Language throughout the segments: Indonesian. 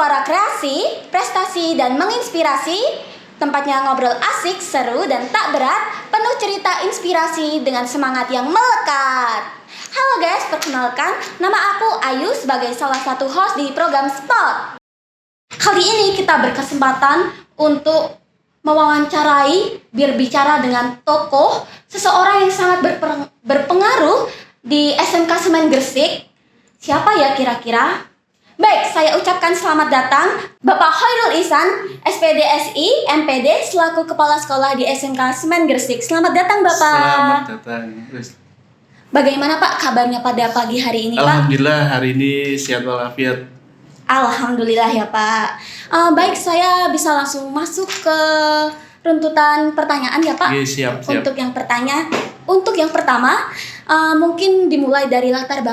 Suara kreasi, prestasi, dan menginspirasi. Tempatnya ngobrol asik, seru, dan tak berat. Penuh cerita inspirasi dengan semangat yang melekat. Halo guys, perkenalkan, nama aku Ayu sebagai salah satu host di program Spot. Kali ini kita berkesempatan untuk mewawancarai, berbicara dengan tokoh, seseorang yang sangat berpengaruh di SMK Semen Gresik. Siapa ya kira-kira? Baik, saya ucapkan selamat datang Bapak Khairul Ihsan, SPD SI, MPD, selaku Kepala Sekolah di SMK Semen Gresik. Selamat datang Bapak. Selamat datang. Bagaimana Pak kabarnya pada pagi hari ini Pak? Alhamdulillah hari ini sehat walafiat. Alhamdulillah ya Pak. Baik, saya bisa langsung masuk ke runtutan pertanyaan ya Pak. Oke, siap. Untuk yang pertama, mungkin dimulai dari latar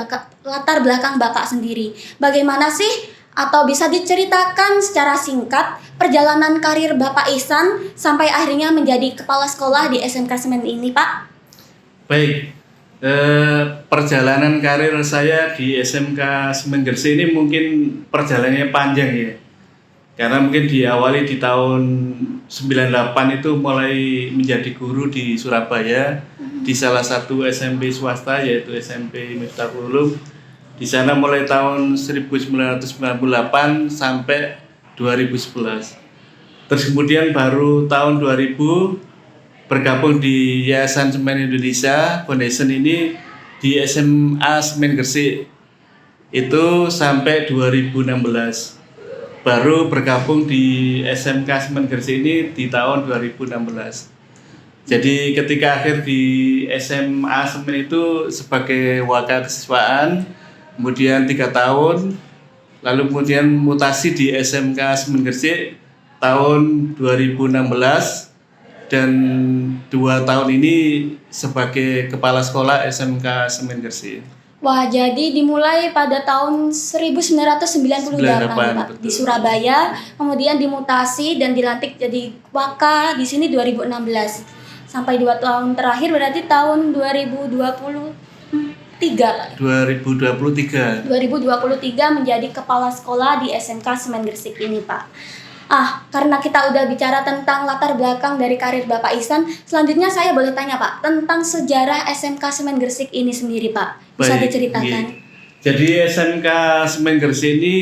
belakang Bapak sendiri. Bagaimana sih atau bisa diceritakan secara singkat perjalanan karir Bapak Ihsan sampai akhirnya menjadi kepala sekolah di SMK Semen ini Pak? Baik, perjalanan karir saya di SMK Semen Gresik ini mungkin perjalanannya panjang ya. Karena mungkin diawali di tahun 98 itu mulai menjadi guru di Surabaya di salah satu SMP swasta yaitu SMP Miftahul Ulum. Di sana mulai tahun 1998 sampai 2011. Terus kemudian baru tahun 2000 bergabung di Yayasan Semen Indonesia Foundation ini di SMA Semen Gresik. Itu sampai 2016. Baru bergabung di SMK Semen Gresik ini di tahun 2016. Jadi ketika akhir di SMA Semen itu sebagai wakil kesiswaan, kemudian 3 tahun, lalu kemudian mutasi di SMK Semen Gresik tahun 2016 dan 2 tahun ini sebagai kepala sekolah SMK Semen Gresik. Wah, jadi dimulai pada tahun 1998 Pak, di Surabaya, kemudian dimutasi dan dilantik jadi waka di sini 2016. Sampai 2 tahun terakhir berarti tahun 2023 Pak. 2023 menjadi kepala sekolah di SMK Semen Gresik ini Pak. Karena kita udah bicara tentang latar belakang dari karir Bapak Ihsan, selanjutnya saya boleh tanya Pak tentang sejarah SMK Semen Gresik ini sendiri Pak. Bisa diceritakan? Jadi SMK Semen Gresik ini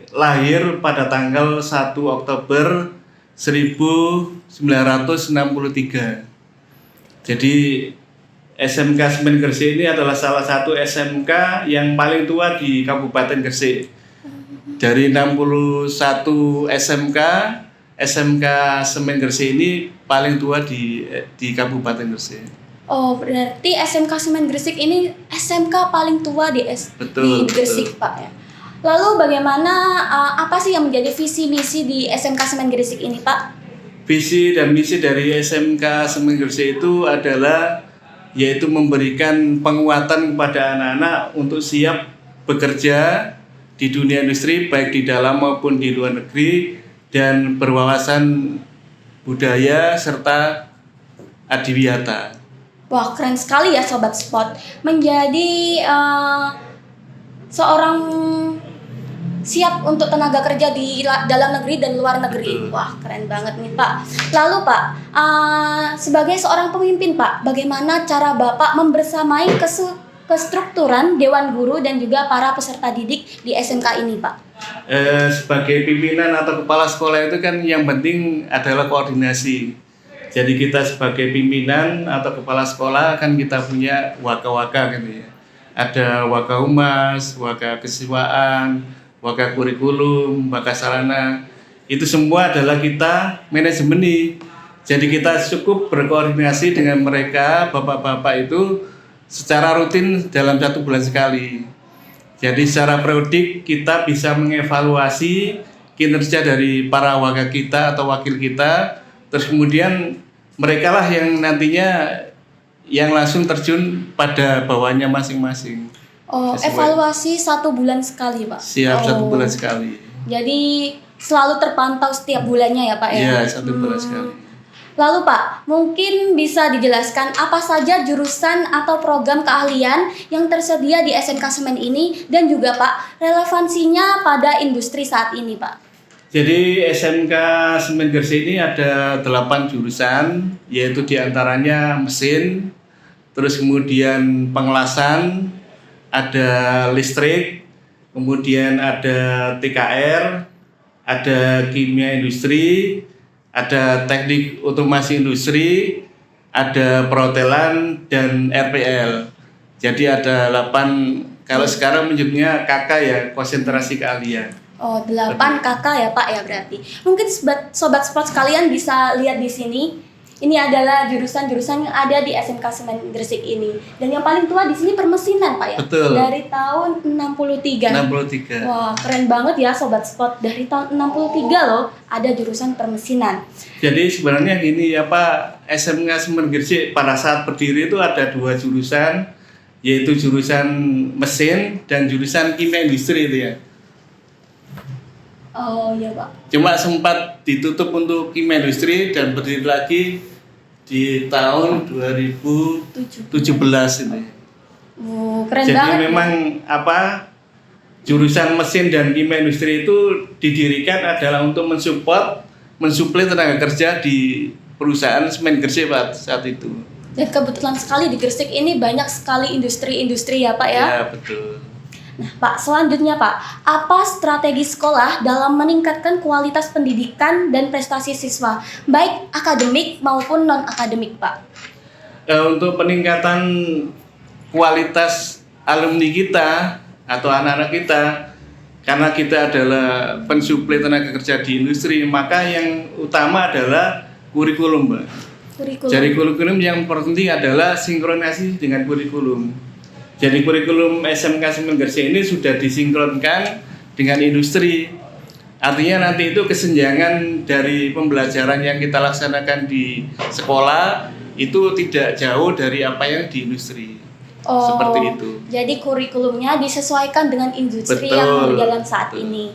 lahir pada tanggal 1 Oktober 1963. Jadi SMK Semen Gresik ini adalah salah satu SMK yang paling tua di Kabupaten Gresik. Dari 61 SMK Semen Gresik ini paling tua di Kabupaten Gresik. Oh, berarti SMK Semen Gresik ini SMK paling tua di Gresik, Pak ya. Lalu bagaimana apa sih yang menjadi visi misi di SMK Semen Gresik ini, Pak? Visi dan misi dari SMK Semen Gresik itu adalah yaitu memberikan penguatan kepada anak-anak untuk siap bekerja di dunia industri baik di dalam maupun di luar negeri dan berwawasan budaya serta adiwiyata. Wah, keren sekali ya Sobat Spot. Menjadi seorang siap untuk tenaga kerja di dalam negeri dan luar negeri. Betul. Wah, keren banget nih Pak. Lalu Pak, sebagai seorang pemimpin Pak, bagaimana cara Bapak membersamai kestrukturan Dewan Guru dan juga para peserta didik di SMK ini Pak? Sebagai pimpinan atau kepala sekolah itu kan yang penting adalah koordinasi. Jadi kita sebagai pimpinan atau kepala sekolah kan kita punya waka-waka gitu ya. Ada waka humas, waka kesiswaan, waka kurikulum, waka sarana. Itu semua adalah kita manajemen nih. Jadi kita cukup berkoordinasi dengan mereka, bapak-bapak itu secara rutin dalam 1 bulan sekali. Jadi secara periodik kita bisa mengevaluasi kinerja dari para waka kita atau wakil kita. Terus kemudian mereka lah yang nantinya yang langsung terjun pada bawahnya masing-masing. Oh, evaluasi 1 bulan sekali Pak? Siap, 1 bulan sekali. Jadi selalu terpantau setiap bulannya ya Pak ya? Iya, 1 bulan sekali. Lalu Pak, mungkin bisa dijelaskan apa saja jurusan atau program keahlian yang tersedia di SMK Semen ini dan juga Pak, relevansinya pada industri saat ini Pak? Jadi SMK Semen Gresik ini ada 8 jurusan, yaitu diantaranya mesin, terus kemudian pengelasan, ada listrik, kemudian ada TKR, ada kimia industri, ada teknik otomasi industri, ada perhotelan, dan RPL. Jadi ada 8, kalau sekarang menyebutnya KK ya, konsentrasi keahlian. Oh, 8 kakak ya Pak ya berarti. Mungkin sobat sport sekalian bisa lihat di sini. Ini adalah jurusan-jurusan yang ada di SMK Semen Gresik ini. Dan yang paling tua di sini permesinan Pak ya. Betul. Dari tahun 63. 63. Wah, keren banget ya sobat sport. Dari tahun 63 loh ada jurusan permesinan. Jadi sebenarnya gini ya Pak, SMK Semen Gresik pada saat berdiri itu ada 2 jurusan, yaitu jurusan mesin dan jurusan kimia industri itu ya. Oh iya Pak. Cuma sempat ditutup untuk kimia industri dan berdiri lagi di tahun 2017 ini. Keren Jadi banget. memang jurusan mesin dan kimia industri itu didirikan adalah untuk mensuplai tenaga kerja di perusahaan Semen Gresik Pak saat itu. Dan kebetulan sekali di Gresik ini banyak sekali industri-industri ya Pak ya. Ya betul. Nah Pak, selanjutnya Pak, apa strategi sekolah dalam meningkatkan kualitas pendidikan dan prestasi siswa, baik akademik maupun non-akademik Pak? Untuk peningkatan kualitas alumni kita atau anak-anak kita, karena kita adalah pensuplai tenaga kerja di industri, maka yang utama adalah kurikulum Mbak. Jadi kurikulum yang terpenting adalah sinkronisasi dengan kurikulum. Jadi kurikulum SMK Semen Gresik ini sudah disinkronkan dengan industri. Artinya nanti itu kesenjangan dari pembelajaran yang kita laksanakan di sekolah itu tidak jauh dari apa yang di industri. Seperti itu. Jadi kurikulumnya disesuaikan dengan industri Betul, yang berjalan saat ini.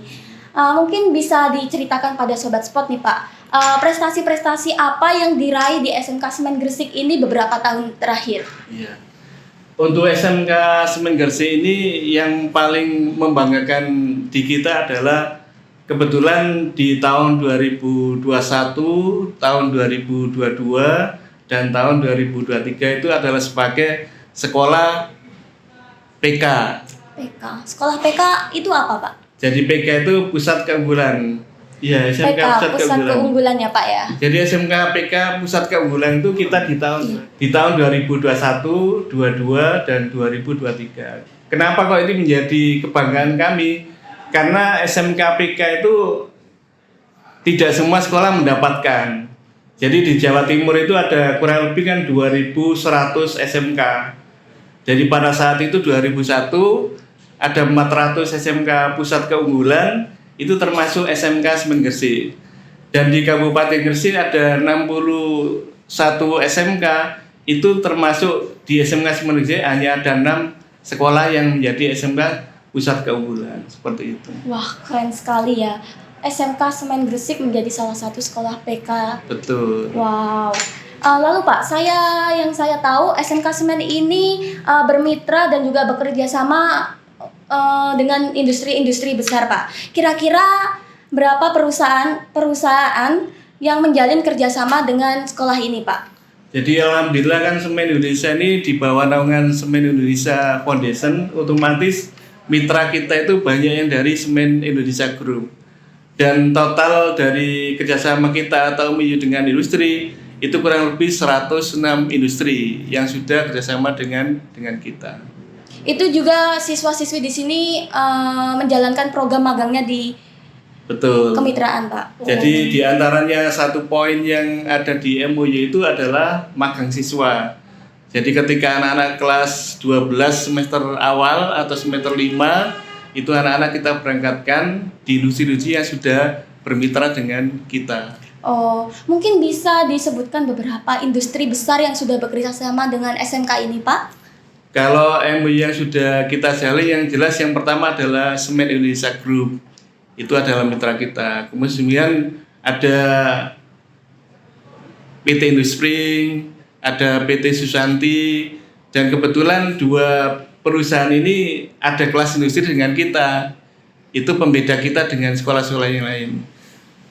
Mungkin bisa diceritakan pada Sobat Sport nih Pak, prestasi-prestasi apa yang diraih di SMK Semen Gresik ini beberapa tahun terakhir? Iya. Untuk SMK Semen Gresik ini yang paling membanggakan di kita adalah kebetulan di tahun 2021, tahun 2022, dan tahun 2023 itu adalah sebagai sekolah PK. PK. Sekolah PK itu apa Pak? Jadi PK itu pusat keunggulan. Iya, SMK PK, pusat keunggulan ya Pak ya. Jadi SMK PK pusat keunggulan itu kita di tahun 2021, 22 dan 2023. Kenapa kok ini menjadi kebanggaan kami? Karena SMK PK itu tidak semua sekolah mendapatkan. Jadi di Jawa Timur itu ada kurang lebih kan 2.100 SMK. Jadi pada saat itu 2001 ada 400 SMK pusat keunggulan, itu termasuk SMK Semen Gresik. Dan di Kabupaten Gresik ada 61 SMK, itu termasuk di SMK Semen Gresik hanya ada 6 sekolah yang menjadi SMK pusat keunggulan, seperti itu. Wah, keren sekali ya. SMK Semen Gresik menjadi salah satu sekolah PK. Betul. Wow. Lalu Pak, yang saya tahu SMK Semen ini bermitra dan juga bekerja sama dengan industri-industri besar Pak. Kira-kira berapa perusahaan yang menjalin kerjasama dengan sekolah ini Pak? Jadi alhamdulillah kan Semen Indonesia ini di bawah naungan Semen Indonesia Foundation, otomatis mitra kita itu banyak yang dari Semen Indonesia Group. Dan total dari kerjasama kita atau MOU dengan industri itu kurang lebih 106 industri yang sudah kerjasama dengan kita. Itu juga siswa-siswi di sini menjalankan program magangnya di Betul. Kemitraan Pak. Jadi di antaranya satu poin yang ada di MOU itu adalah magang siswa. Jadi ketika anak-anak kelas 12 semester awal atau semester 5 itu anak-anak kita berangkatkan di industri-industri yang sudah bermitra dengan kita. Mungkin bisa disebutkan beberapa industri besar yang sudah bekerja sama dengan SMK ini Pak? Kalau MOU yang sudah kita jalin yang jelas yang pertama adalah Semen Indonesia Group. Itu adalah mitra kita. Kemudian ada PT Indospring, ada PT Susanti, dan kebetulan 2 perusahaan ini ada kelas industri dengan kita. Itu pembeda kita dengan sekolah-sekolah yang lain.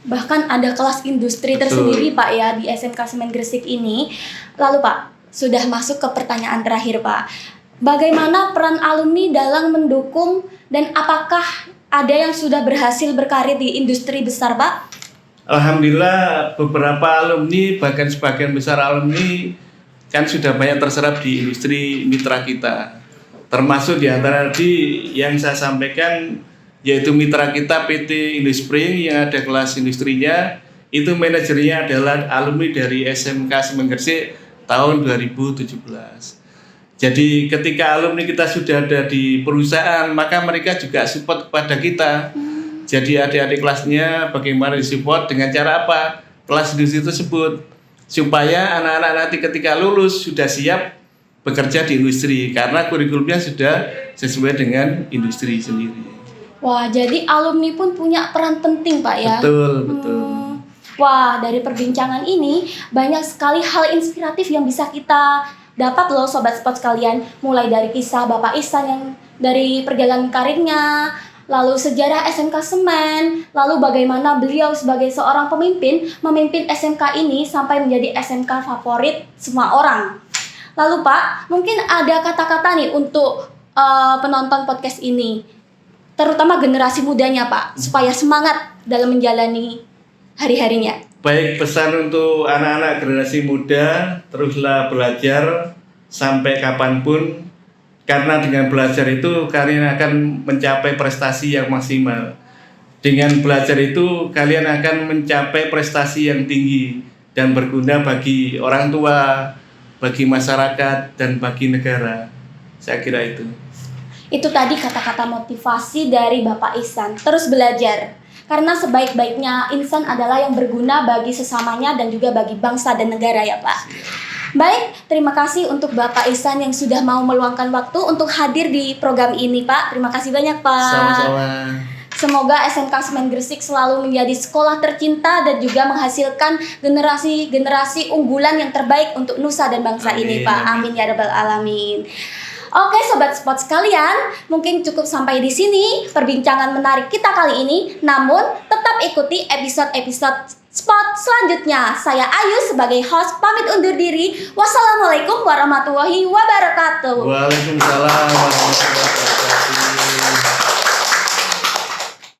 Bahkan ada kelas industri Betul. tersendiri Pak ya di SMK Semen Gresik ini. Lalu Pak, sudah masuk ke pertanyaan terakhir Pak. Bagaimana peran alumni dalam mendukung dan apakah ada yang sudah berhasil berkarir di industri besar Pak? Alhamdulillah beberapa alumni, bahkan sebagian besar alumni kan sudah banyak terserap di industri mitra kita. Termasuk di antara tadi yang saya sampaikan yaitu mitra kita PT Indospring yang ada kelas industrinya, itu manajernya adalah alumni dari SMK Semen Gresik tahun 2017. Jadi ketika alumni kita sudah ada di perusahaan, maka mereka juga support kepada kita. Jadi adik-adik kelasnya bagaimana disupport dengan cara apa? Kelas industri tersebut supaya anak-anak nanti ketika lulus sudah siap bekerja di industri karena kurikulumnya sudah sesuai dengan industri sendiri. Wah, jadi alumni pun punya peran penting Pak ya. Betul. Wah, dari perbincangan ini banyak sekali hal inspiratif yang bisa kita dapat loh Sobat Spot sekalian. Mulai dari kisah Bapak Ihsan yang dari perjalanan karirnya, lalu sejarah SMK Semen, lalu bagaimana beliau sebagai seorang pemimpin memimpin SMK ini sampai menjadi SMK favorit semua orang. Lalu Pak, mungkin ada kata-kata nih untuk penonton podcast ini, terutama generasi mudanya Pak, supaya semangat dalam menjalani hari-harinya. Baik, pesan untuk anak-anak generasi muda, teruslah belajar sampai kapanpun, karena dengan belajar itu kalian akan mencapai prestasi yang maksimal. Dengan belajar itu kalian akan mencapai prestasi yang tinggi dan berguna bagi orang tua, bagi masyarakat, dan bagi negara. Saya kira itu. Itu tadi kata-kata motivasi dari Bapak Ihsan. Terus belajar. Karena sebaik-baiknya insan adalah yang berguna bagi sesamanya dan juga bagi bangsa dan negara ya Pak. Baik, terima kasih untuk Bapak Ihsan yang sudah mau meluangkan waktu untuk hadir di program ini Pak. Terima kasih banyak Pak. Sama-sama. Semoga SMK Semen Gresik selalu menjadi sekolah tercinta dan juga menghasilkan generasi-generasi unggulan yang terbaik untuk nusa dan bangsa ini Pak. Amin ya rabbal alamin. Oke Sobat Spot sekalian, mungkin cukup sampai di sini perbincangan menarik kita kali ini. Namun tetap ikuti episode-episode Spot selanjutnya. Saya Ayu sebagai host pamit undur diri. Wassalamualaikum warahmatullahi wabarakatuh. Waalaikumsalam warahmatullahi wabarakatuh.